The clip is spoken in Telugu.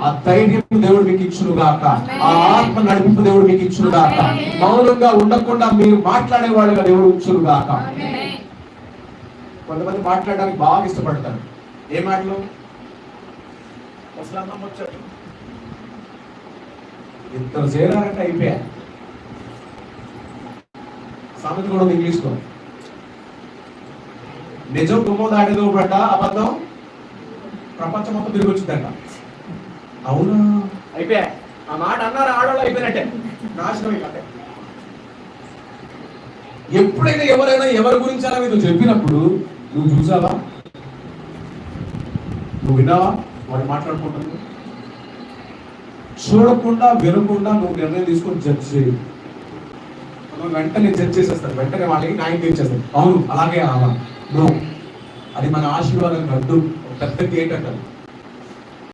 ఆ ధైర్యం దేవుడు మీకు ఇచ్చును గాక, ఆ ఆత్మ నడిపింపు దేవుడు మీకు ఇచ్చును గాక, మౌనంగా ఉండకుండా మీరు మాట్లాడే వాళ్ళుగా దేవుడు ఉంచును గాక. కొంతమంది మాట్లాడడానికి బాగా ఇష్టపడతారు. ఏ మాటలు? అసలు వచ్చాడు ఇద్దరు చేరారంటే అయిపోయా. సామెత కూడా ఇంగ్లీష్ లో, నిజం గుమ్మం దాటిదో పడ్డ అబద్ధం ప్రపంచం మొత్తం తిరిగి వచ్చిందంట. అవునా? అయిపోయా. ఆ మాట అన్నారు ఆడవాళ్ళు, అయిపోయినట్టే, నాశనం అయిపోతే. ఎప్పుడైనా ఎవరైనా ఎవరి గురించి అలా మీరు చెప్పినప్పుడు నువ్వు చూసావా, నువ్వు విన్నావా వాడు మాట్లాడుకుంటుంది? చూడకుండా వినకుండా నువ్వు నిర్ణయం తీసుకొని జడ్జ్ చేయి. వెంటనే జడ్జ్ చేసేస్తారు, వెంటనే వాళ్ళకి న్యాయం తీర్చేస్తారు. అవును అలాగే అలా. అది మన ఆశీర్వాదం అడ్డు, పెద్ద గేట్ అంటారు.